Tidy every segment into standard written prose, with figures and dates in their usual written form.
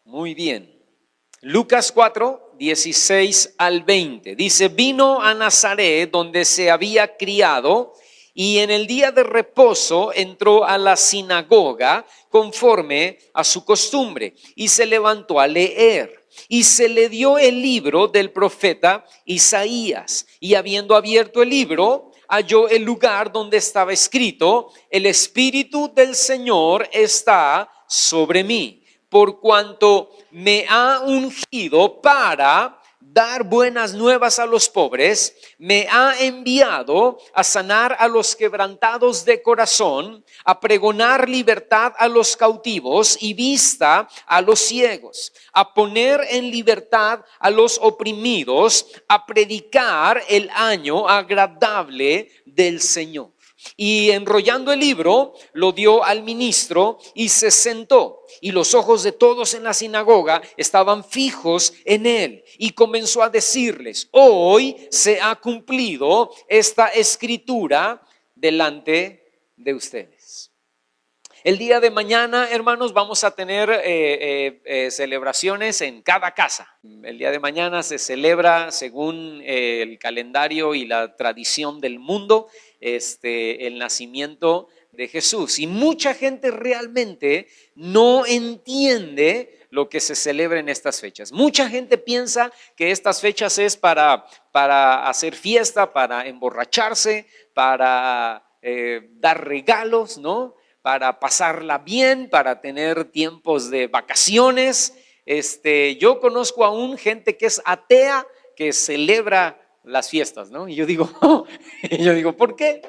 Muy bien. Lucas 4, 16 al 20. Dice, vino a Nazaret donde se había criado y en el día de reposo entró a la sinagoga conforme a su costumbre y se levantó a leer. Y se le dio el libro del profeta Isaías y habiendo abierto el libro, halló el lugar donde estaba escrito, el Espíritu del Señor está sobre mí, por cuanto me ha ungido para dar buenas nuevas a los pobres, me ha enviado a sanar a los quebrantados de corazón, a pregonar libertad a los cautivos y vista a los ciegos, a poner en libertad a los oprimidos, a predicar el año agradable del Señor. Y enrollando el libro, lo dio al ministro y se sentó. Y los ojos de todos en la sinagoga estaban fijos en él. Y comenzó a decirles, hoy se ha cumplido esta escritura delante de ustedes. El día de mañana, hermanos, vamos a tener celebraciones en cada casa. El día de mañana se celebra según el calendario y la tradición del mundo, el nacimiento de Jesús. Y mucha gente realmente no entiende lo que se celebra en estas fechas. Mucha gente piensa que estas fechas es para hacer fiesta, para emborracharse, para dar regalos, ¿no? Para pasarla bien, para tener tiempos de vacaciones. Yo conozco aún gente que es atea que celebra las fiestas, ¿no? Y yo digo, ¿por qué?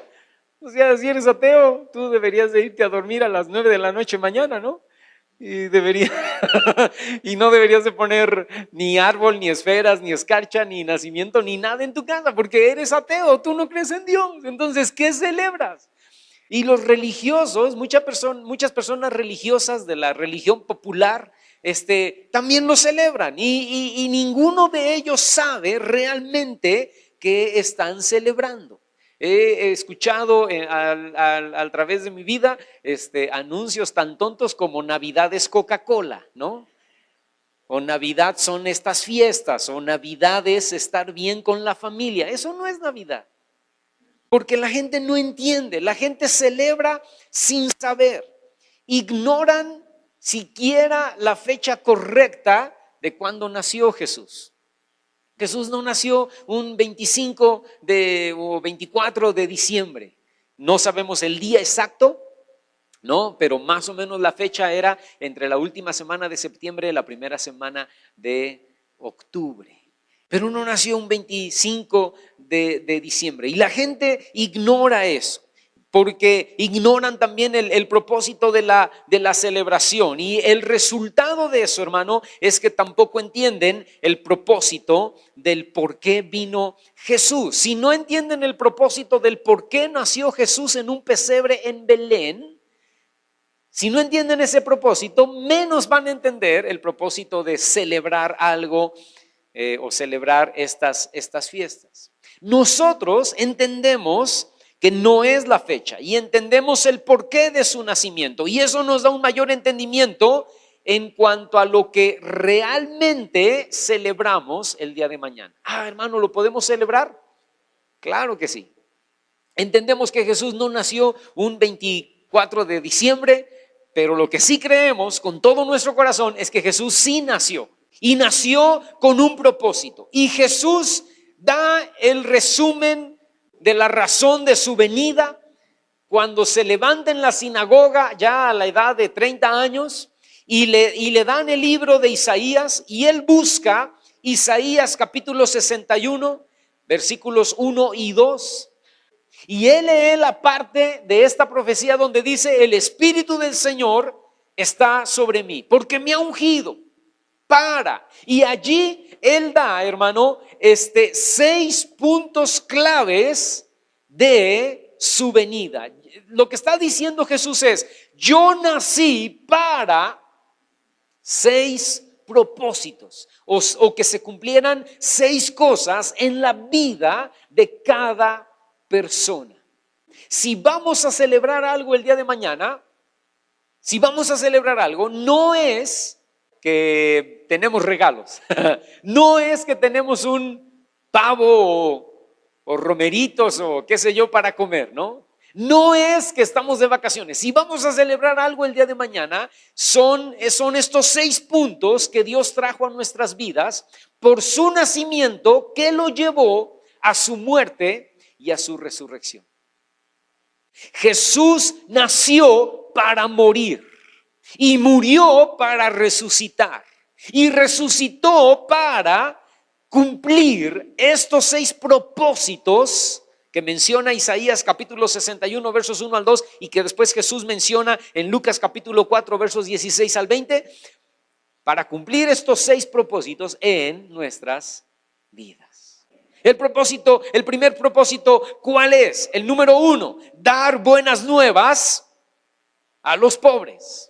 O sea, si eres ateo, tú deberías de irte a dormir a las 9 de la noche mañana, ¿no? Y no deberías de poner ni árbol, ni esferas, ni escarcha, ni nacimiento, ni nada en tu casa, porque eres ateo, tú no crees en Dios. Entonces, ¿qué celebras? Y los religiosos, muchas personas religiosas de la religión popular, también lo celebran y ninguno de ellos sabe realmente qué están celebrando. He escuchado a través de mi vida anuncios tan tontos como Navidad es Coca-Cola, ¿no? O Navidad son estas fiestas, o Navidad es estar bien con la familia. Eso no es Navidad. Porque la gente no entiende, la gente celebra sin saber, ignoran siquiera la fecha correcta de cuando nació Jesús. Jesús no nació un 25 o 24 de diciembre, no sabemos el día exacto, ¿no? Pero más o menos la fecha era entre la última semana de septiembre y la primera semana de octubre. Pero no nació un 25 de diciembre. Y la gente ignora eso, porque ignoran también el propósito de la celebración. Y el resultado de eso, hermano, es que tampoco entienden el propósito del por qué vino Jesús. Si no entienden el propósito del por qué nació Jesús en un pesebre en Belén, si no entienden ese propósito, menos van a entender el propósito de celebrar algo o celebrar estas fiestas. Nosotros entendemos que no es la fecha y entendemos el porqué de su nacimiento, y eso nos da un mayor entendimiento en cuanto a lo que realmente celebramos el día de mañana. Hermano, ¿lo podemos celebrar? Claro que sí. Entendemos que Jesús no nació un 24 de diciembre, pero lo que sí creemos con todo nuestro corazón es que Jesús sí nació. Y nació con un propósito. Y Jesús da el resumen de la razón de su venida cuando se levanta en la sinagoga ya a la edad de 30 años y le dan el libro de Isaías, y él busca Isaías capítulo 61, versículos 1 y 2. Y él lee la parte de esta profecía donde dice: el Espíritu del Señor está sobre mí, porque me ha ungido y allí él da, hermano, 6 puntos claves de su venida. Lo que está diciendo Jesús es: yo nací para 6 propósitos, o que se cumplieran 6 cosas en la vida de cada persona. Si vamos a celebrar algo el día de mañana, no es que tenemos regalos. No es que tenemos un pavo o romeritos o qué sé yo para comer, ¿no? No es que estamos de vacaciones. Si vamos a celebrar algo el día de mañana, son estos 6 puntos que Dios trajo a nuestras vidas por su nacimiento, que lo llevó a su muerte y a su resurrección. Jesús nació para morir y murió para resucitar y resucitó para cumplir estos 6 propósitos que menciona Isaías capítulo 61 versos 1 al 2 y que después Jesús menciona en Lucas capítulo 4 versos 16 al 20, para cumplir estos 6 propósitos en nuestras vidas. El primer propósito, ¿cuál es? El número 1, dar buenas nuevas a los pobres.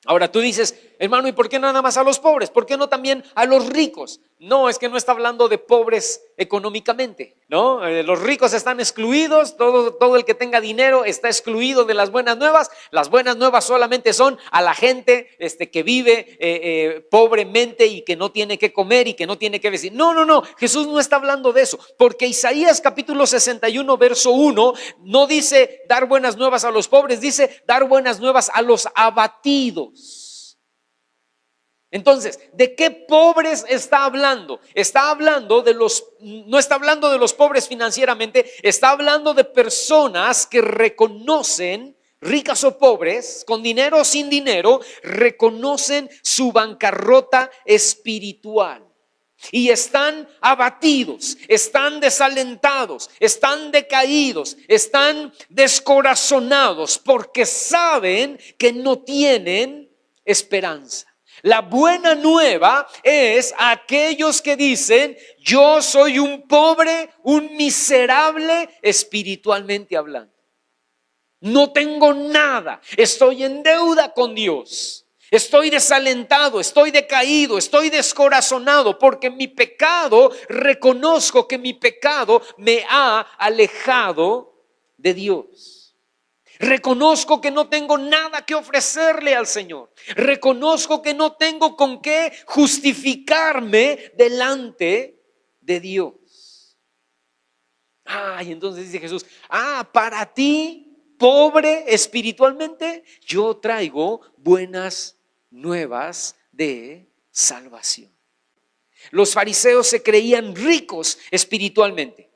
Ahora tú dices, hermano, ¿y por qué nada más a los pobres? ¿Por qué no también a los ricos? No, es que no está hablando de pobres económicamente, ¿no? Los ricos están excluidos, todo el que tenga dinero está excluido de las buenas nuevas. Las buenas nuevas solamente son a la gente que vive pobremente y que no tiene que comer y que no tiene que vestir. No, Jesús no está hablando de eso, porque Isaías capítulo 61 verso 1 no dice dar buenas nuevas a los pobres, dice dar buenas nuevas a los abatidos. Entonces, ¿de qué pobres está hablando? Está hablando no está hablando de los pobres financieramente, está hablando de personas que reconocen, ricas o pobres, con dinero o sin dinero, reconocen su bancarrota espiritual. Y están abatidos, están desalentados, están decaídos, están descorazonados porque saben que no tienen esperanza. La buena nueva es a aquellos que dicen, yo soy un pobre, un miserable espiritualmente hablando. No tengo nada, estoy en deuda con Dios. Estoy desalentado, estoy decaído, estoy descorazonado porque mi pecado, reconozco que mi pecado me ha alejado de Dios. Reconozco que no tengo nada que ofrecerle al Señor. Reconozco que no tengo con qué justificarme delante de Dios. Y entonces dice Jesús, para ti, pobre espiritualmente, yo traigo buenas nuevas de salvación. Los fariseos se creían ricos espiritualmente.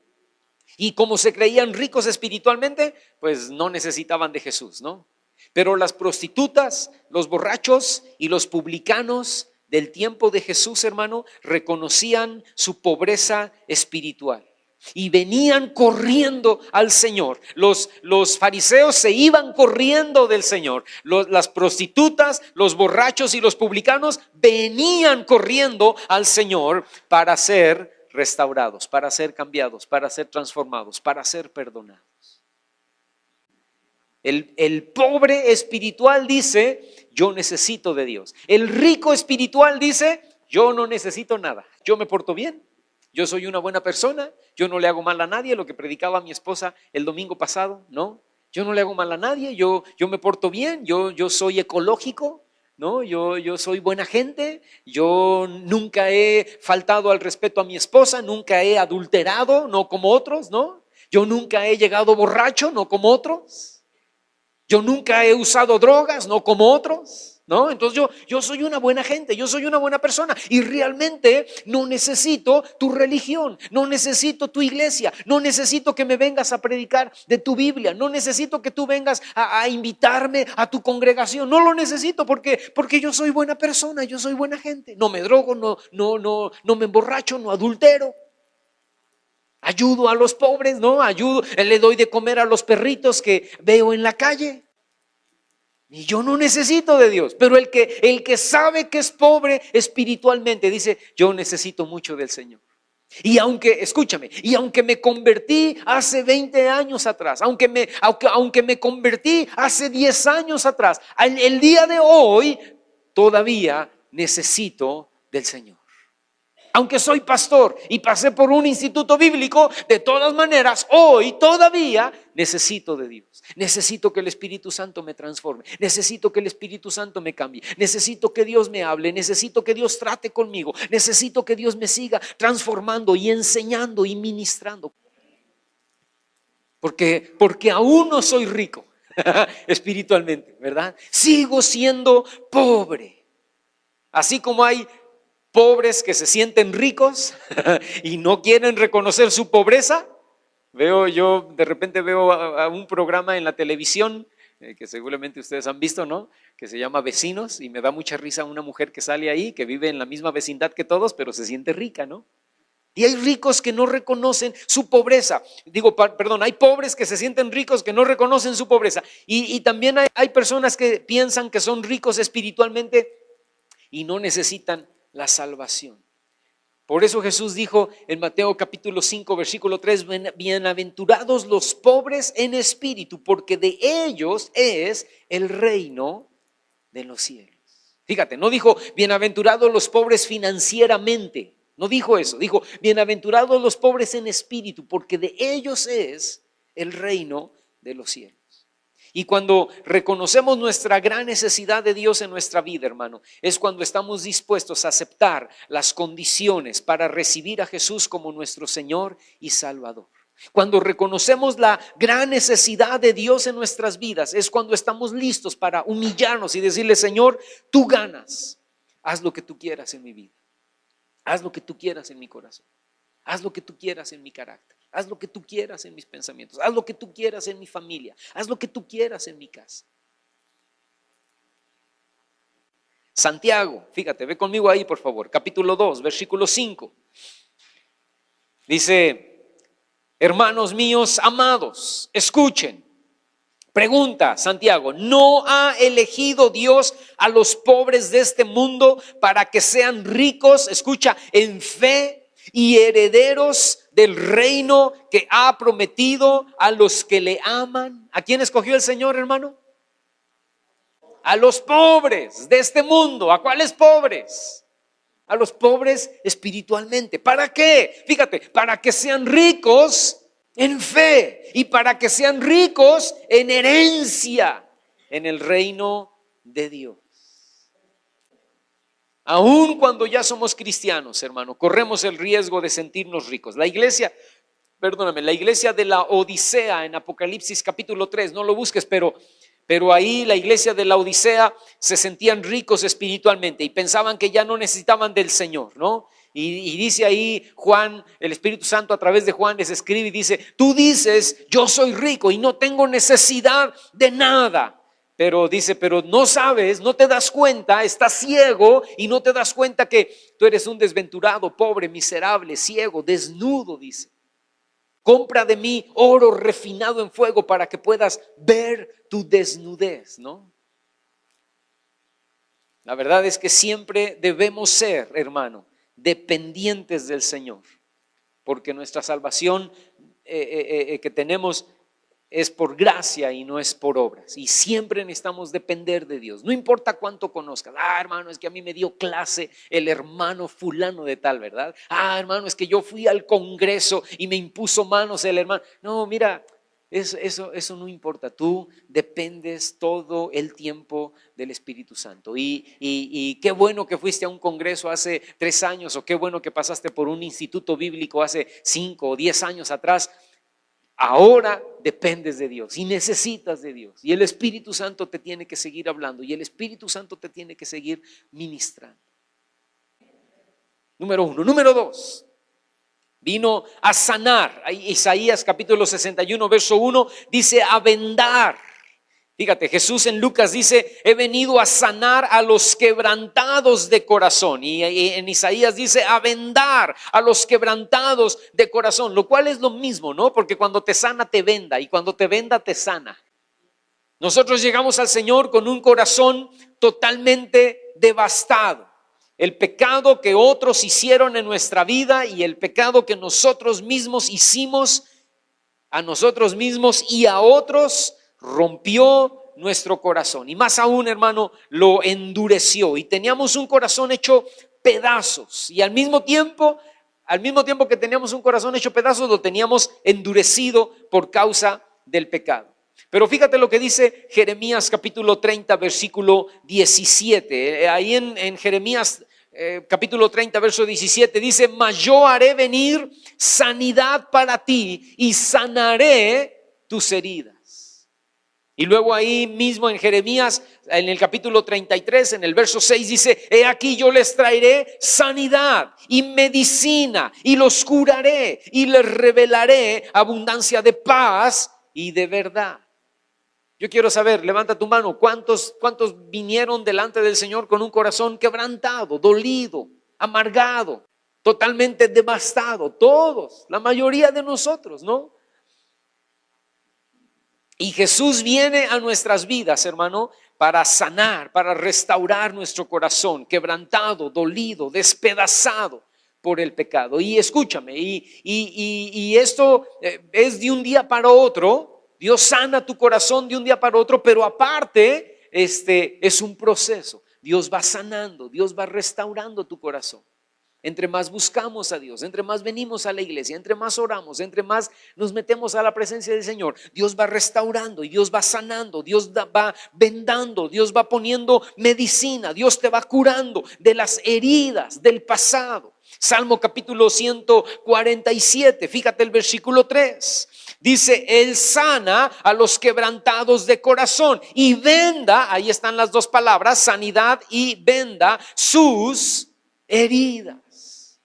Y como se creían ricos espiritualmente, pues no necesitaban de Jesús, ¿no? Pero las prostitutas, los borrachos y los publicanos del tiempo de Jesús, hermano, reconocían su pobreza espiritual y venían corriendo al Señor. Los fariseos se iban corriendo del Señor. Las prostitutas, los borrachos y los publicanos venían corriendo al Señor para ser restaurados, para ser cambiados, para ser transformados, para ser perdonados. El pobre espiritual dice, yo necesito de Dios. El rico espiritual dice, yo no necesito nada. Yo me porto bien, yo soy una buena persona, yo no le hago mal a nadie, lo que predicaba mi esposa el domingo pasado, ¿no? Yo no le hago mal a nadie, yo me porto bien, yo soy ecológico. ¿No? Yo soy buena gente, yo nunca he faltado al respeto a mi esposa, nunca he adulterado, no como otros, ¿no? Yo nunca he llegado borracho, no como otros. Yo nunca he usado drogas, no como otros, ¿no? Entonces yo soy una buena gente, yo soy una buena persona y realmente no necesito tu religión, no necesito tu iglesia, no necesito que me vengas a predicar de tu Biblia, no necesito que tú vengas a invitarme a tu congregación, no lo necesito porque yo soy buena persona, yo soy buena gente, no me drogo, no me emborracho, no adultero. Ayudo a los pobres, ¿no? Le doy de comer a los perritos que veo en la calle. Y yo no necesito de Dios, pero el que sabe que es pobre espiritualmente dice, yo necesito mucho del Señor. Y escúchame, aunque me convertí hace 20 años atrás, aunque me convertí hace 10 años atrás, el día de hoy todavía necesito del Señor. Aunque soy pastor y pasé por un instituto bíblico, de todas maneras, hoy todavía necesito de Dios. Necesito que el Espíritu Santo me transforme. Necesito que el Espíritu Santo me cambie. Necesito que Dios me hable. Necesito que Dios trate conmigo. Necesito que Dios me siga transformando y enseñando y ministrando. Porque aún no soy rico espiritualmente, ¿verdad? Sigo siendo pobre. Así como hay pobres que se sienten ricos y no quieren reconocer su pobreza. De repente veo a un programa en la televisión que seguramente ustedes han visto, ¿no? Que se llama Vecinos, y me da mucha risa una mujer que sale ahí, que vive en la misma vecindad que todos, pero se siente rica, ¿no? Y hay ricos que no reconocen su pobreza. Hay pobres que se sienten ricos que no reconocen su pobreza. Y también hay personas que piensan que son ricos espiritualmente y no necesitan la salvación. Por eso Jesús dijo en Mateo capítulo 5 versículo 3, bienaventurados los pobres en espíritu, porque de ellos es el reino de los cielos. Fíjate, no dijo bienaventurados los pobres financieramente, no dijo eso, dijo bienaventurados los pobres en espíritu, porque de ellos es el reino de los cielos. Y cuando reconocemos nuestra gran necesidad de Dios en nuestra vida, hermano, es cuando estamos dispuestos a aceptar las condiciones para recibir a Jesús como nuestro Señor y Salvador. Cuando reconocemos la gran necesidad de Dios en nuestras vidas, es cuando estamos listos para humillarnos y decirle: Señor, tú ganas, haz lo que tú quieras en mi vida, haz lo que tú quieras en mi corazón, haz lo que tú quieras en mi carácter. Haz lo que tú quieras en mis pensamientos. Haz lo que tú quieras en mi familia. Haz lo que tú quieras en mi casa. Santiago, fíjate, ve conmigo ahí por favor. Capítulo 2, versículo 5. Dice: hermanos míos amados, escuchen. Pregunta Santiago: ¿no ha elegido Dios a los pobres de este mundo para que sean ricos, escucha, en fe y herederos del reino que ha prometido a los que le aman? ¿A quién escogió el Señor, hermano? A los pobres de este mundo. ¿A cuáles pobres? A los pobres espiritualmente. ¿Para qué? Fíjate, para que sean ricos en fe y para que sean ricos en herencia en el reino de Dios. Aun cuando ya somos cristianos, hermano, corremos el riesgo de sentirnos ricos. La iglesia de la Odisea en Apocalipsis capítulo 3, no lo busques, pero ahí la iglesia de la Odisea se sentían ricos espiritualmente y pensaban que ya no necesitaban del Señor, ¿no? Y dice ahí Juan, el Espíritu Santo a través de Juan les escribe y dice: tú dices, yo soy rico y no tengo necesidad de nada. Pero dice, pero no sabes, no te das cuenta, estás ciego y no te das cuenta que tú eres un desventurado, pobre, miserable, ciego, desnudo, dice. Compra de mí oro refinado en fuego para que puedas ver tu desnudez, ¿no? La verdad es que siempre debemos ser, hermano, dependientes del Señor, porque nuestra salvación que tenemos es por gracia y no es por obras, y siempre necesitamos depender de Dios. No importa cuánto conozcas. Hermano, es que a mí me dio clase el hermano fulano de tal, ¿verdad? Hermano, es que yo fui al congreso y me impuso manos el hermano. No, mira, eso no importa. Tú dependes todo el tiempo del Espíritu Santo. Y qué bueno que fuiste a un congreso hace 3 años, o qué bueno que pasaste por un instituto bíblico hace 5 o 10 años atrás. Ahora dependes de Dios y necesitas de Dios, y el Espíritu Santo te tiene que seguir hablando, y el Espíritu Santo te tiene que seguir ministrando. Número 1. Número 2, vino a sanar. Isaías capítulo 61 verso 1 dice a vendar. Fíjate, Jesús en Lucas dice: he venido a sanar a los quebrantados de corazón. Y en Isaías dice a vendar a los quebrantados de corazón, lo cual es lo mismo, ¿no? Porque cuando te sana te venda, y cuando te venda te sana. Nosotros llegamos al Señor con un corazón totalmente devastado. El pecado que otros hicieron en nuestra vida y el pecado que nosotros mismos hicimos a nosotros mismos y a otros rompió nuestro corazón, y más aún, hermano, lo endureció, y teníamos un corazón hecho pedazos. Y al mismo tiempo que teníamos un corazón hecho pedazos, lo teníamos endurecido por causa del pecado. Pero fíjate lo que dice Jeremías capítulo 30, versículo 17. Ahí en Jeremías capítulo 30, verso 17 dice: mas yo haré venir sanidad para ti y sanaré tus heridas. Y luego ahí mismo en Jeremías, en el capítulo 33, en el verso 6 dice: he aquí yo les traeré sanidad y medicina y los curaré y les revelaré abundancia de paz y de verdad. Yo quiero saber, levanta tu mano, ¿cuántos vinieron delante del Señor con un corazón quebrantado, dolido, amargado, totalmente devastado? Todos, la mayoría de nosotros, ¿no? Y Jesús viene a nuestras vidas, hermano, para sanar, para restaurar nuestro corazón quebrantado, dolido, despedazado por el pecado. Y escúchame, y esto es de un día para otro. Dios sana tu corazón de un día para otro, pero aparte, es un proceso. Dios va sanando, Dios va restaurando tu corazón. Entre más buscamos a Dios, entre más venimos a la iglesia, entre más oramos, entre más nos metemos a la presencia del Señor, Dios va restaurando y Dios va sanando, Dios va vendando, Dios va poniendo medicina, Dios te va curando de las heridas del pasado. Salmo capítulo 147, fíjate el versículo 3. Dice: Él sana a los quebrantados de corazón y venda, ahí están las dos palabras, sanidad y venda, sus heridas.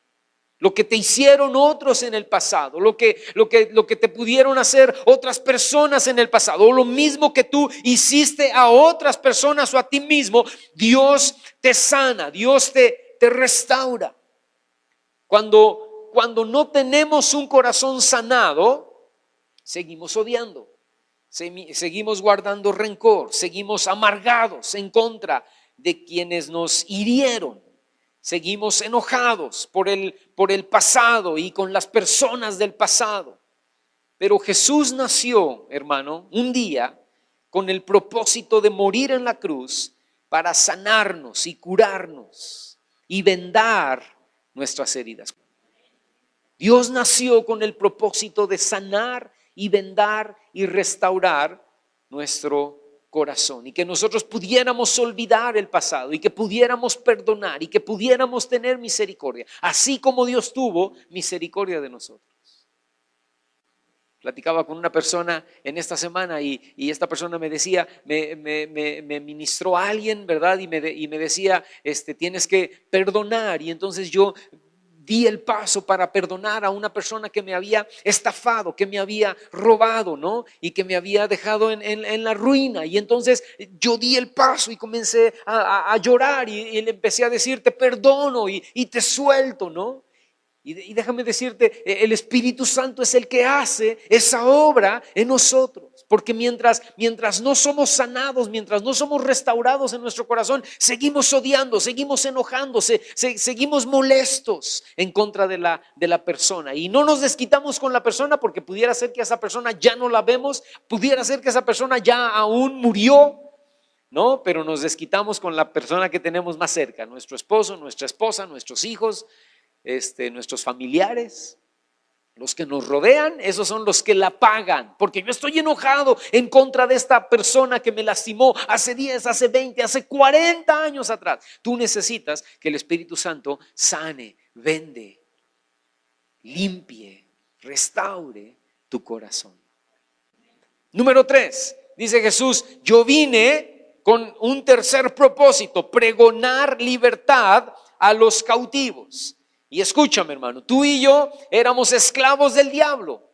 Lo que te hicieron otros en el pasado, lo que te pudieron hacer otras personas en el pasado, o lo mismo que tú hiciste a otras personas o a ti mismo, Dios te sana, Dios te restaura. Cuando no tenemos un corazón sanado, seguimos odiando, seguimos guardando rencor, seguimos amargados en contra de quienes nos hirieron. Seguimos enojados por el pasado y con las personas del pasado. Pero Jesús nació, hermano, un día con el propósito de morir en la cruz para sanarnos y curarnos y vendar nuestras heridas. Dios nació con el propósito de sanar y vendar y restaurar nuestro corazón, y que nosotros pudiéramos olvidar el pasado y que pudiéramos perdonar y que pudiéramos tener misericordia, así como Dios tuvo misericordia de nosotros. Platicaba con una persona en esta semana y esta persona me decía, me ministró a alguien, ¿verdad? Y me decía, tienes que perdonar. Y entonces yo di el paso para perdonar a una persona que me había estafado, que me había robado, ¿no? Y que me había dejado en la ruina. Y entonces yo di el paso y comencé a llorar y le empecé a decir: te perdono y te suelto, ¿no? Y déjame decirte, el Espíritu Santo es el que hace esa obra en nosotros. Porque mientras no somos sanados, mientras no somos restaurados en nuestro corazón, seguimos odiando, seguimos enojándose, seguimos molestos en contra de la persona. Y no nos desquitamos con la persona porque pudiera ser que esa persona ya no la vemos, pudiera ser que esa persona ya aún murió, ¿no? Pero nos desquitamos con la persona que tenemos más cerca, nuestro esposo, nuestra esposa, nuestros hijos, nuestros familiares, los que nos rodean. Esos son los que la pagan, porque yo estoy enojado en contra de esta persona que me lastimó hace 10, hace 20, hace 40 años atrás. Tú necesitas que el Espíritu Santo sane, vende, limpie, restaure tu corazón. Número 3, dice Jesús: yo vine con un tercer propósito, pregonar libertad a los cautivos. Y escúchame, hermano, tú y yo éramos esclavos del diablo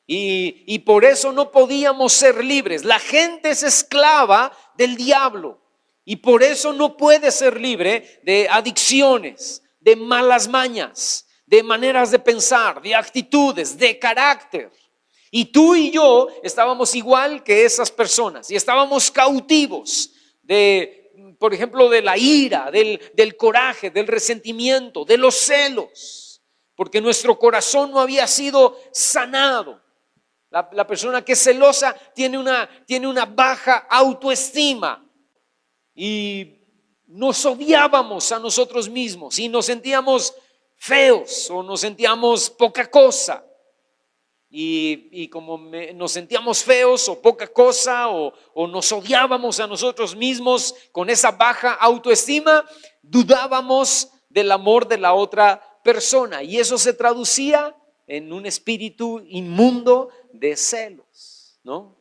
y por eso no podíamos ser libres. La gente es esclava del diablo y por eso no puede ser libre de adicciones, de malas mañas, de maneras de pensar, de actitudes, de carácter. Y tú y yo estábamos igual que esas personas y estábamos cautivos por ejemplo, de la ira, del coraje, del resentimiento, de los celos, porque nuestro corazón no había sido sanado. La persona que es celosa tiene una baja autoestima y nos odiábamos a nosotros mismos y nos sentíamos feos o nos sentíamos poca cosa. Y como nos sentíamos feos o poca cosa o nos odiábamos a nosotros mismos con esa baja autoestima, dudábamos del amor de la otra persona. Y eso se traducía en un espíritu inmundo de celos, ¿no?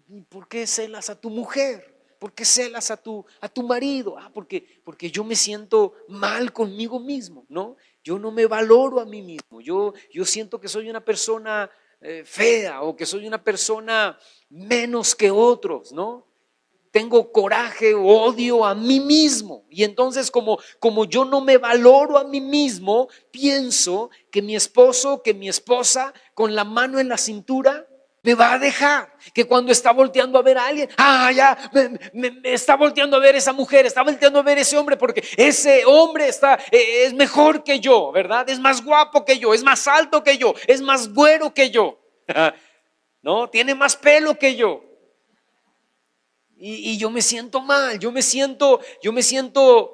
¿Y por qué celas a tu mujer? ¿Por qué celas a tu marido? Porque yo me siento mal conmigo mismo, ¿no? Yo no me valoro a mí mismo. Yo siento que soy una persona fea o que soy una persona menos que otros, ¿no? Tengo coraje o odio a mí mismo. Y entonces como yo no me valoro a mí mismo, pienso que mi esposo, que mi esposa, con la mano en la cintura, me va a dejar, que cuando está volteando a ver a alguien, me está volteando a ver esa mujer, está volteando a ver ese hombre, porque ese hombre es mejor que yo, ¿verdad? Es más guapo que yo, es más alto que yo, es más güero que yo, ¿no? Tiene más pelo que yo. Y yo me siento mal, yo me siento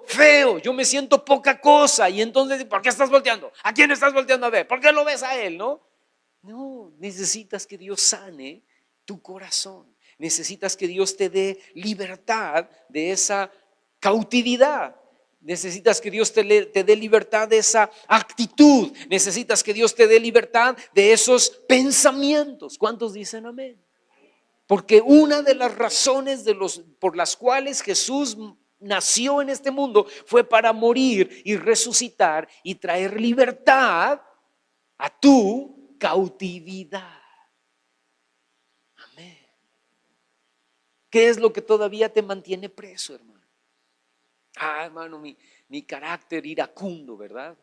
feo, yo me siento poca cosa. Y entonces, ¿por qué estás volteando? ¿A quién estás volteando a ver? ¿Por qué lo ves a él, no? No, necesitas que Dios sane tu corazón. Necesitas que Dios te dé libertad de esa cautividad. Necesitas que Dios te dé libertad de esa actitud. Necesitas que Dios te dé libertad de esos pensamientos. ¿Cuántos dicen amén? Porque una de las razones por las cuales Jesús nació en este mundo fue para morir y resucitar y traer libertad a tu cautividad. Amén. ¿Qué es lo que todavía te mantiene preso, hermano? Hermano, mi carácter iracundo, ¿verdad?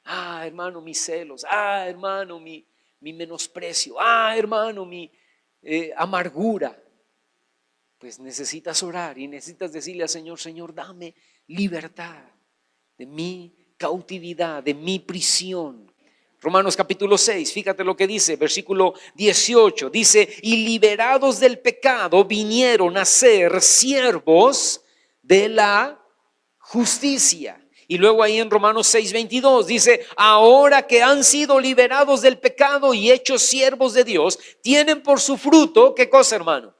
Hermano, mis celos. Hermano, mi menosprecio. Hermano, mi amargura. Pues necesitas orar y necesitas decirle al Señor: Señor, dame libertad de mi cautividad, de mi prisión. Romanos capítulo 6, fíjate lo que dice, versículo 18, dice: y liberados del pecado vinieron a ser siervos de la justicia. Y luego ahí en Romanos 6, 22 dice: ahora que han sido liberados del pecado y hechos siervos de Dios, tienen por su fruto, ¿qué cosa, hermano?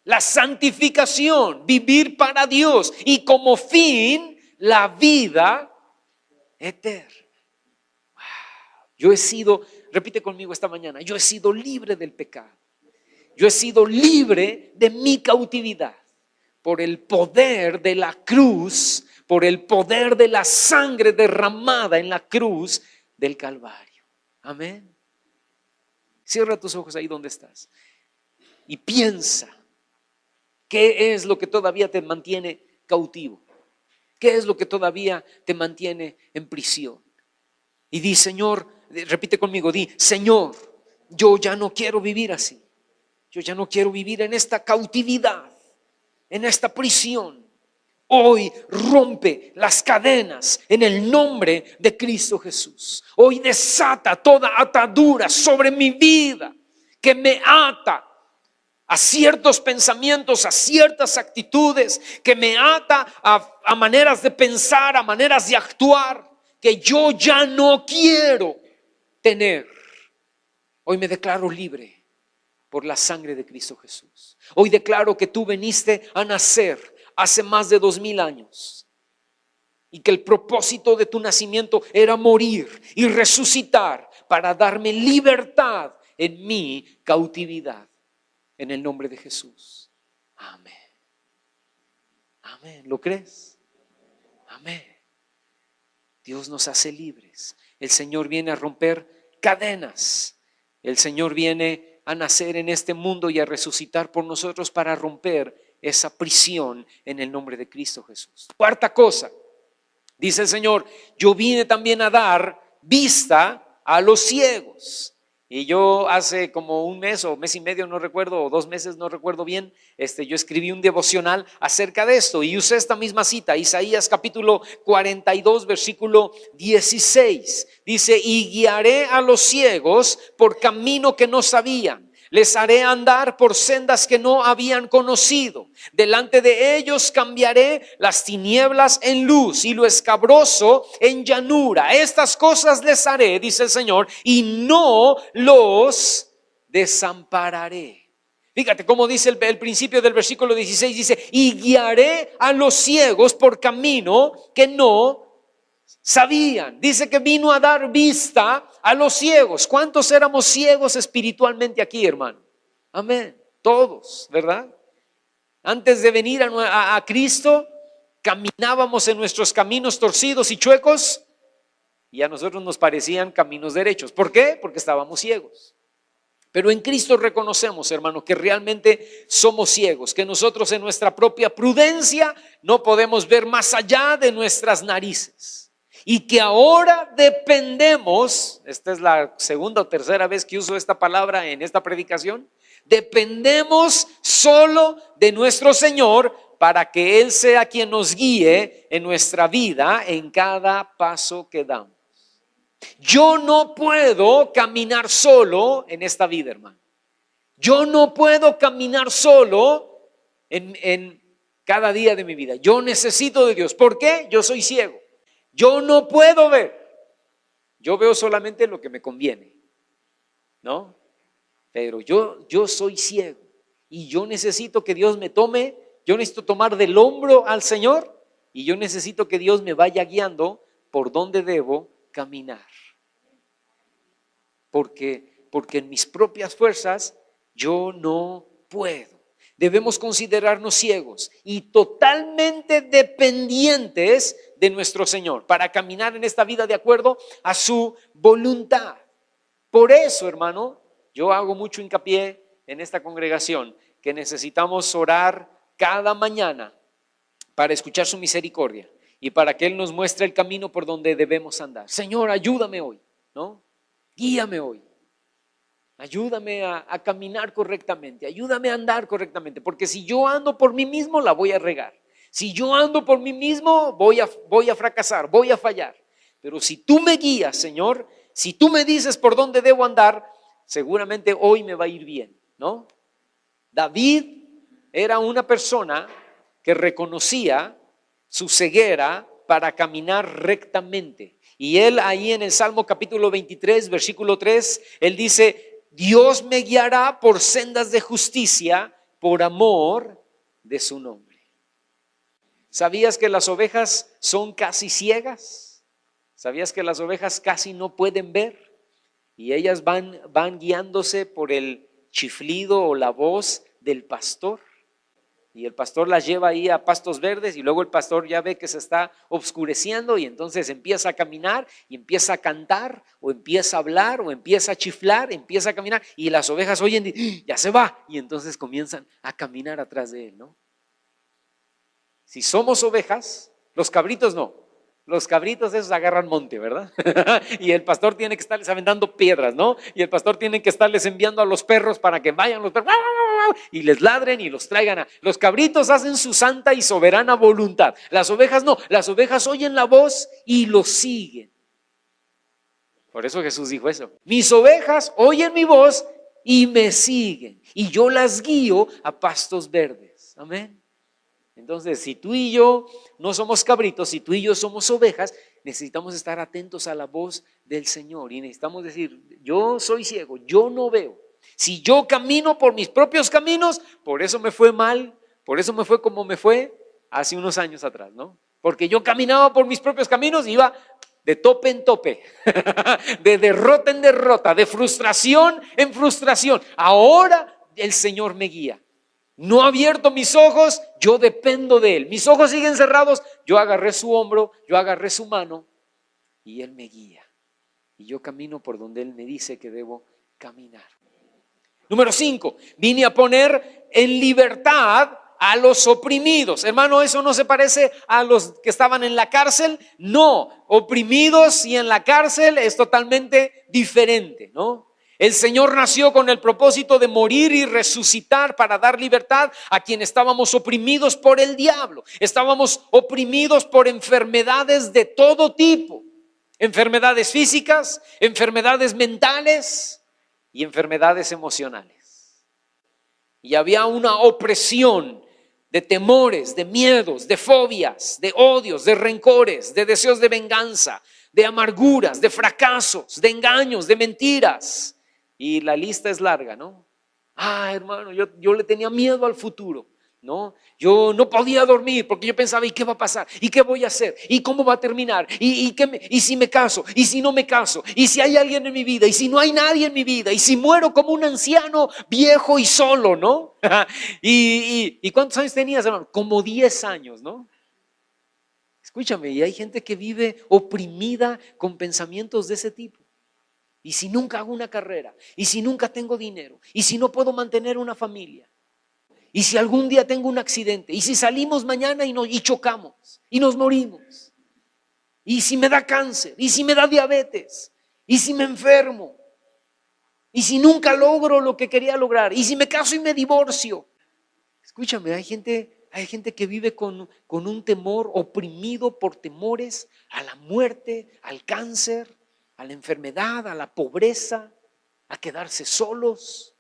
La santificación, vivir para Dios, y como fin la vida eterna. Yo he sido, repite conmigo esta mañana, yo he sido libre del pecado. Yo he sido libre de mi cautividad por el poder de la cruz, por el poder de la sangre derramada en la cruz del Calvario. Amén. Cierra tus ojos ahí donde estás y piensa, ¿qué es lo que todavía te mantiene cautivo? ¿Qué es lo que todavía te mantiene en prisión? Y di: Señor, repite conmigo, di: Señor, yo ya no quiero vivir así. Yo ya no quiero vivir en esta cautividad, en esta prisión. Hoy rompe las cadenas en el nombre de Cristo Jesús. Hoy desata toda atadura sobre mi vida que me ata a ciertos pensamientos, a ciertas actitudes, que me ata a maneras de pensar, a maneras de actuar, que yo ya no quiero tener. Hoy me declaro libre por la sangre de Cristo Jesús. Hoy declaro que tú viniste a nacer hace más de 2000 años y que el propósito de tu nacimiento era morir y resucitar para darme libertad en mi cautividad. En el nombre de Jesús. Amén. Amén. ¿Lo crees? Amén. Dios nos hace libres. El Señor viene a romper cadenas. El Señor viene a nacer en este mundo y a resucitar por nosotros para romper esa prisión en el nombre de Cristo Jesús. Cuarta cosa, dice el Señor: yo vine también a dar vista a los ciegos. Y yo hace como un mes o mes y medio, no recuerdo, o 2 meses, no recuerdo bien, yo escribí un devocional acerca de esto y usé esta misma cita, Isaías capítulo 42, versículo 16. Dice: y guiaré a los ciegos por camino que no sabían, Les haré andar por sendas que no habían conocido. Delante de ellos cambiaré las tinieblas en luz y lo escabroso en llanura. Estas cosas les haré, dice el Señor, y no los desampararé. Fíjate cómo dice el principio del versículo 16, dice, y guiaré a los ciegos por camino que no sabían. Dice que vino a dar vista a los ciegos. ¿Cuántos éramos ciegos espiritualmente aquí, hermano? Amén. Todos, ¿verdad? Antes de venir a Cristo, caminábamos en nuestros caminos torcidos y chuecos y a nosotros nos parecían caminos derechos. ¿Por qué? Porque estábamos ciegos. Pero en Cristo reconocemos, hermano, que realmente somos ciegos, que nosotros en nuestra propia prudencia no podemos ver más allá de nuestras narices. Y que ahora dependemos, esta es la segunda o tercera vez que uso esta palabra en esta predicación, dependemos solo de nuestro Señor para que Él sea quien nos guíe en nuestra vida en cada paso que damos. Yo no puedo caminar solo en esta vida, hermano. Yo no puedo caminar solo en cada día de mi vida. Yo necesito de Dios. ¿Por qué? Yo soy ciego. Yo no puedo ver. Yo veo solamente lo que me conviene, ¿no? Pero yo soy ciego y yo necesito que Dios me tome. Yo necesito tomar del hombro al Señor y yo necesito que Dios me vaya guiando por donde debo caminar. Porque en mis propias fuerzas yo no puedo. Debemos considerarnos ciegos y totalmente dependientes de nuestro Señor para caminar en esta vida de acuerdo a su voluntad. Por eso, hermano, yo hago mucho hincapié en esta congregación que necesitamos orar cada mañana para escuchar su misericordia y para que Él nos muestre el camino por donde debemos andar. Señor, ayúdame hoy, ¿no? Guíame hoy. Ayúdame a caminar correctamente, ayúdame a andar correctamente, porque si yo ando por mí mismo la voy a regar. Si yo ando por mí mismo voy a fracasar, voy a fallar. Pero si tú me guías, Señor, si tú me dices por dónde debo andar, seguramente hoy me va a ir bien, ¿no? David era una persona que reconocía su ceguera para caminar rectamente. Y él ahí en el Salmo capítulo 23, versículo 3, él dice, Dios me guiará por sendas de justicia por amor de su nombre. ¿Sabías que las ovejas son casi ciegas? ¿Sabías que las ovejas casi no pueden ver? Y ellas van guiándose por el chiflido o la voz del pastor. Y el pastor las lleva ahí a pastos verdes y luego el pastor ya ve que se está oscureciendo y entonces empieza a caminar y empieza a cantar o empieza a hablar o empieza a chiflar, empieza a caminar y las ovejas oyen, ya se va y entonces comienzan a caminar atrás de él, ¿no? Si somos ovejas, los cabritos no. Los cabritos esos agarran monte, ¿verdad? Y el pastor tiene que estarles aventando piedras, ¿no? Y el pastor tiene que estarles enviando a los perros para que vayan los perros y les ladren y los traigan. Los cabritos hacen su santa y soberana voluntad. Las ovejas no, las ovejas oyen la voz y lo siguen. Por eso Jesús dijo eso. Mis ovejas oyen mi voz y me siguen. Y yo las guío a pastos verdes. Amén. Entonces, si tú y yo no somos cabritos, si tú y yo somos ovejas, necesitamos estar atentos a la voz del Señor y necesitamos decir, yo soy ciego, yo no veo. Si yo camino por mis propios caminos, por eso me fue mal, por eso me fue como me fue hace unos años atrás, ¿no? Porque yo caminaba por mis propios caminos y iba de tope en tope, de derrota en derrota, de frustración en frustración. Ahora el Señor me guía. No ha abierto mis ojos, yo dependo de Él. Mis ojos siguen cerrados, yo agarré su hombro, yo agarré su mano y Él me guía. Y yo camino por donde Él me dice que debo caminar. Número 5, vine a poner en libertad a los oprimidos. Hermano, ¿eso no se parece a los que estaban en la cárcel? No, oprimidos y en la cárcel es totalmente diferente, ¿no? El Señor nació con el propósito de morir y resucitar para dar libertad a quien estábamos oprimidos por el diablo. Estábamos oprimidos por enfermedades de todo tipo. Enfermedades físicas, enfermedades mentales y enfermedades emocionales. Y había una opresión de temores, de miedos, de fobias, de odios, de rencores, de deseos de venganza, de amarguras, de fracasos, de engaños, de mentiras. Y la lista es larga, ¿no? Hermano, yo le tenía miedo al futuro, ¿no? Yo no podía dormir porque yo pensaba, ¿y qué va a pasar? ¿Y qué voy a hacer? ¿Y cómo va a terminar? ¿Y si me caso? ¿Y si no me caso? ¿Y si hay alguien en mi vida? ¿Y si no hay nadie en mi vida? ¿Y si muero como un anciano viejo y solo, ¿no? ¿Y cuántos años tenías, hermano? Como 10 años, ¿no? Escúchame, y hay gente que vive oprimida con pensamientos de ese tipo. ¿Y si nunca hago una carrera? ¿Y si nunca tengo dinero? ¿Y si no puedo mantener una familia? ¿Y si algún día tengo un accidente? ¿Y si salimos mañana y chocamos y nos morimos? ¿Y si me da cáncer? ¿Y si me da diabetes? ¿Y si me enfermo? ¿Y si nunca logro lo que quería lograr? ¿Y si me caso y me divorcio? Escúchame, hay gente que vive con un temor, oprimido por temores a la muerte, al cáncer, a la enfermedad, a la pobreza, a quedarse solos.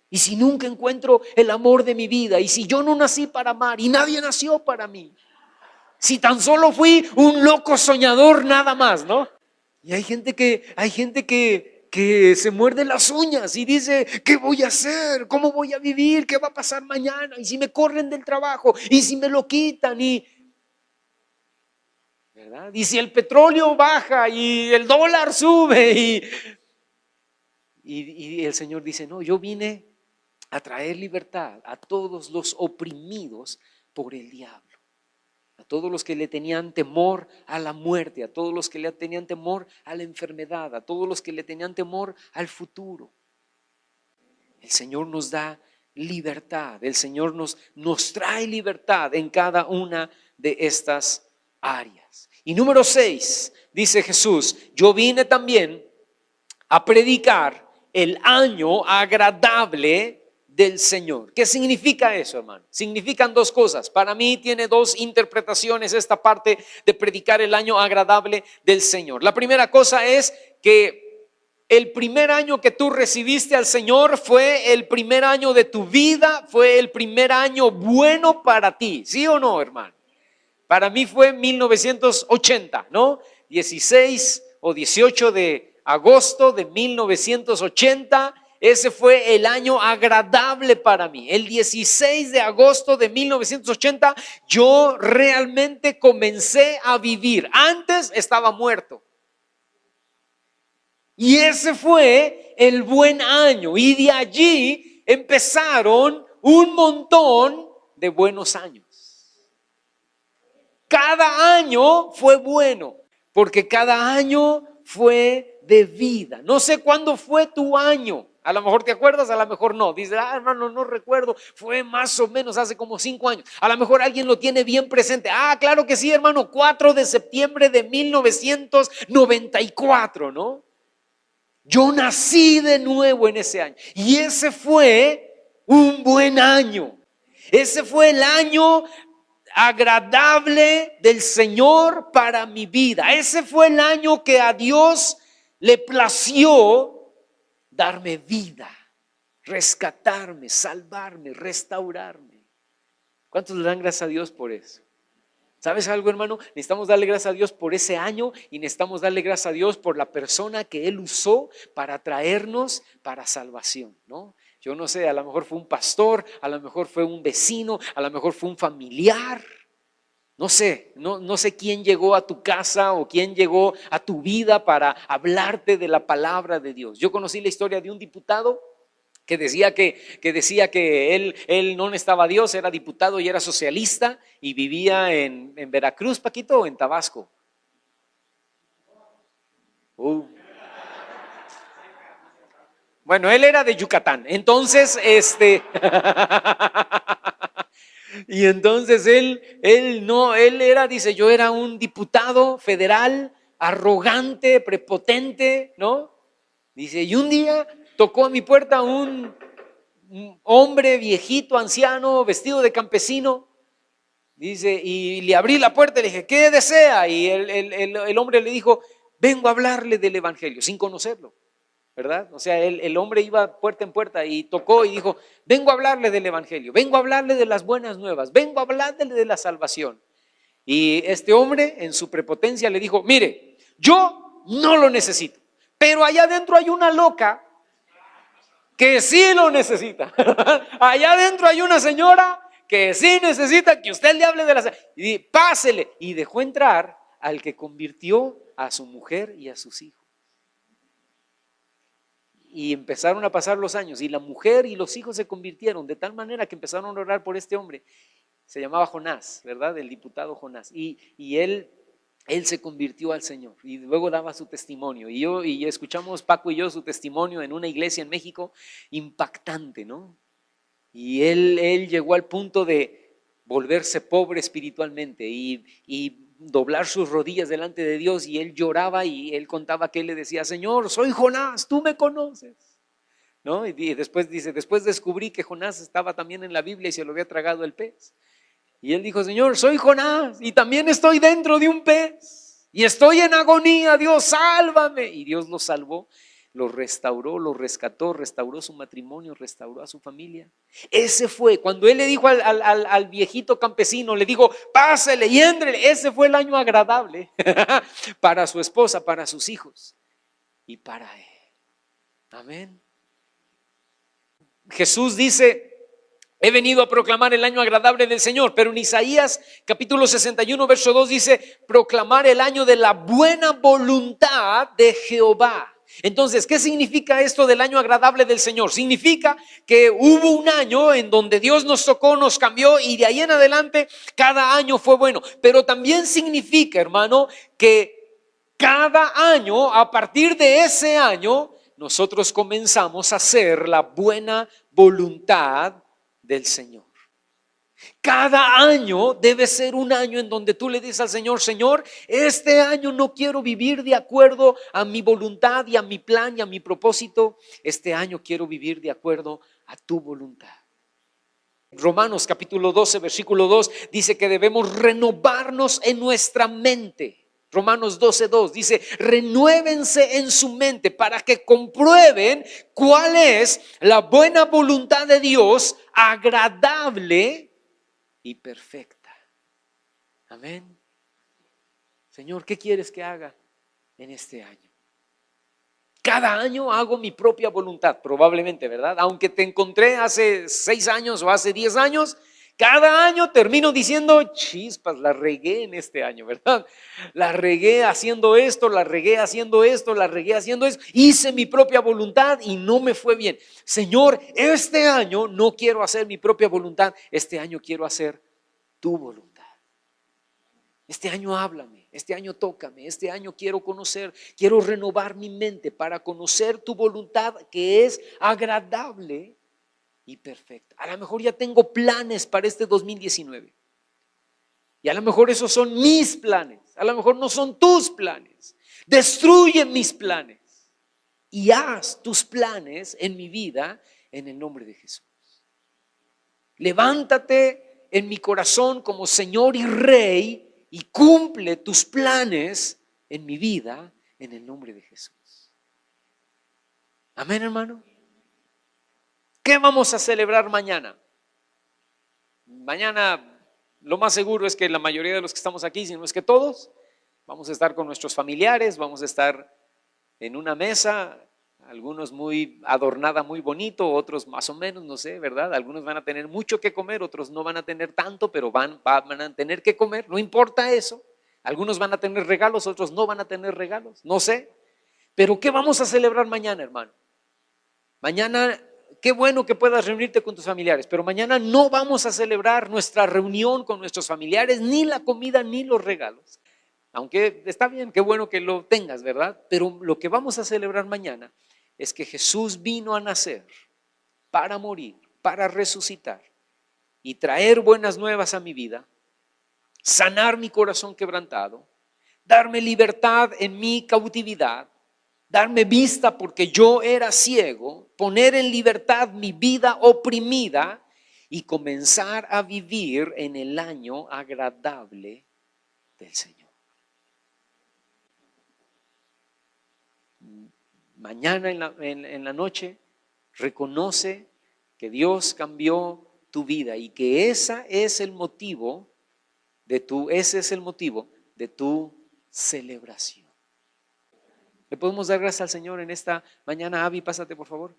Y si nunca encuentro el amor de mi vida, y si yo no nací para amar y nadie nació para mí, si tan solo fui un loco soñador nada más, ¿no? Y hay gente que se muerde las uñas y dice, ¿qué voy a hacer? ¿Cómo voy a vivir? ¿Qué va a pasar mañana? ¿Y si me corren del trabajo? ¿Y si me lo quitan? ¿Verdad? Y si el petróleo baja y el dólar sube y el Señor dice, no, yo vine a traer libertad a todos los oprimidos por el diablo, a todos los que le tenían temor a la muerte, a todos los que le tenían temor a la enfermedad, a todos los que le tenían temor al futuro. El Señor nos da libertad, el Señor nos trae libertad en cada una de estas áreas. Y número 6, dice Jesús, yo vine también a predicar el año agradable del Señor. ¿Qué significa eso, hermano? Significan dos cosas. Para mí tiene dos interpretaciones esta parte de predicar el año agradable del Señor. La primera cosa es que el primer año que tú recibiste al Señor fue el primer año de tu vida, fue el primer año bueno para ti. ¿Sí o no, hermano? Para mí fue 1980, ¿no? 16 o 18 de agosto de 1980. Ese fue el año agradable para mí. El 16 de agosto de 1980 yo realmente comencé a vivir. Antes estaba muerto. Y ese fue el buen año. Y de allí empezaron un montón de buenos años. Cada año fue bueno, porque cada año fue de vida. No sé cuándo fue tu año. A lo mejor te acuerdas, a lo mejor no. Dices, hermano, no recuerdo. Fue más o menos hace como 5 años. A lo mejor alguien lo tiene bien presente. Claro que sí, hermano. 4 de septiembre de 1994, ¿no? Yo nací de nuevo en ese año. Y ese fue un buen año. Ese fue el año agradable del Señor para mi vida. Ese fue el año que a Dios le plació darme vida, rescatarme, salvarme, restaurarme. ¿Cuántos le dan gracias a Dios por eso? ¿Sabes algo, hermano? Necesitamos darle gracias a Dios por ese año y necesitamos darle gracias a Dios por la persona que Él usó para traernos para salvación, ¿no? Yo no sé, a lo mejor fue un pastor, a lo mejor fue un vecino, a lo mejor fue un familiar. No sé quién llegó a tu casa o quién llegó a tu vida para hablarte de la palabra de Dios. Yo conocí la historia de un diputado que decía que él no necesitaba a Dios, era diputado y era socialista y vivía en Veracruz, Paquito, o en Tabasco. Bueno, él era de Yucatán, entonces y entonces él era, dice, yo era un diputado federal, arrogante, prepotente, ¿no? Dice, y un día tocó a mi puerta un hombre viejito, anciano, vestido de campesino, dice, y le abrí la puerta y le dije, ¿qué desea? Y el hombre le dijo, vengo a hablarle del evangelio, sin conocerlo, ¿verdad? O sea, el hombre iba puerta en puerta y tocó y dijo, vengo a hablarle del evangelio, vengo a hablarle de las buenas nuevas, vengo a hablarle de la salvación. Y este hombre en su prepotencia le dijo, mire, yo no lo necesito, pero allá adentro hay una loca que sí lo necesita. Allá adentro hay una señora que sí necesita que usted le hable de la... Y pásele. Y dejó entrar al que convirtió a su mujer y a sus hijos. Y empezaron a pasar los años y la mujer y los hijos se convirtieron de tal manera que empezaron a orar por este hombre. Se llamaba Jonás, ¿verdad? El diputado Jonás. Y él se convirtió al Señor y luego daba su testimonio. Y escuchamos Paco y yo su testimonio en una iglesia en México impactante, ¿no? Y él llegó al punto de volverse pobre espiritualmente y doblar sus rodillas delante de Dios, y él lloraba y él contaba que él le decía, Señor, soy Jonás, tú me conoces, ¿no? Y después dice, después descubrí que Jonás estaba también en la Biblia y se lo había tragado el pez. Y él dijo, Señor, soy Jonás y también estoy dentro de un pez y estoy en agonía, Dios, sálvame. Y Dios lo salvó, lo restauró, lo rescató, restauró su matrimonio, restauró a su familia. Ese fue, cuando él le dijo al viejito campesino, le dijo, pásele y éndrele, ese fue el año agradable para su esposa, para sus hijos y para él. Amén. Jesús dice, he venido a proclamar el año agradable del Señor, pero en Isaías capítulo 61 verso 2 dice, proclamar el año de la buena voluntad de Jehová. Entonces, ¿qué significa esto del año agradable del Señor? Significa que hubo un año en donde Dios nos tocó, nos cambió y de ahí en adelante cada año fue bueno. Pero también significa, hermano, que cada año, a partir de ese año, nosotros comenzamos a hacer la buena voluntad del Señor. Cada año debe ser un año en donde tú le dices al Señor, Señor, este año no quiero vivir de acuerdo a mi voluntad y a mi plan y a mi propósito. Este año quiero vivir de acuerdo a tu voluntad. Romanos capítulo 12 versículo 2 dice que debemos renovarnos en nuestra mente. Romanos 12:2 dice, renuévense en su mente para que comprueben cuál es la buena voluntad de Dios, agradable y perfecta. Amén. Señor, ¿qué quieres que haga en este año? Cada año hago mi propia voluntad, probablemente, ¿verdad? Aunque te encontré hace 6 años o hace 10 años, cada año termino diciendo, chispas, la regué en este año, ¿verdad? La regué haciendo esto, la regué haciendo esto, la regué haciendo esto. Hice mi propia voluntad y no me fue bien. Señor, este año no quiero hacer mi propia voluntad, este año quiero hacer tu voluntad. Este año háblame, este año tócame, este año quiero conocer, quiero renovar mi mente para conocer tu voluntad que es agradable y perfecta. A lo mejor ya tengo planes para este 2019 y a lo mejor esos son mis planes, a lo mejor no son tus planes. Destruye mis planes y haz tus planes en mi vida en el nombre de Jesús. Levántate en mi corazón como Señor y Rey y cumple tus planes en mi vida en el nombre de Jesús. Amén, hermano. ¿Qué vamos a celebrar mañana? Mañana lo más seguro es que la mayoría de los que estamos aquí, si no es que todos, vamos a estar con nuestros familiares, vamos a estar en una mesa, algunos muy adornada, muy bonito, otros más o menos, no sé, ¿verdad? Algunos van a tener mucho que comer, otros no van a tener tanto, pero van a tener que comer, no importa eso. Algunos van a tener regalos, otros no van a tener regalos, no sé. Pero ¿qué vamos a celebrar mañana, hermano? Mañana, qué bueno que puedas reunirte con tus familiares, pero mañana no vamos a celebrar nuestra reunión con nuestros familiares, ni la comida, ni los regalos. Aunque está bien, qué bueno que lo tengas, ¿verdad? Pero lo que vamos a celebrar mañana es que Jesús vino a nacer para morir, para resucitar y traer buenas nuevas a mi vida, sanar mi corazón quebrantado, darme libertad en mi cautividad, darme vista porque yo era ciego, poner en libertad mi vida oprimida y comenzar a vivir en el año agradable del Señor. mañana en la noche, reconoce que Dios cambió tu vida y que ese es el motivo de tu celebración. ¿Le podemos dar gracias al Señor en esta mañana? Avi, pásate por favor.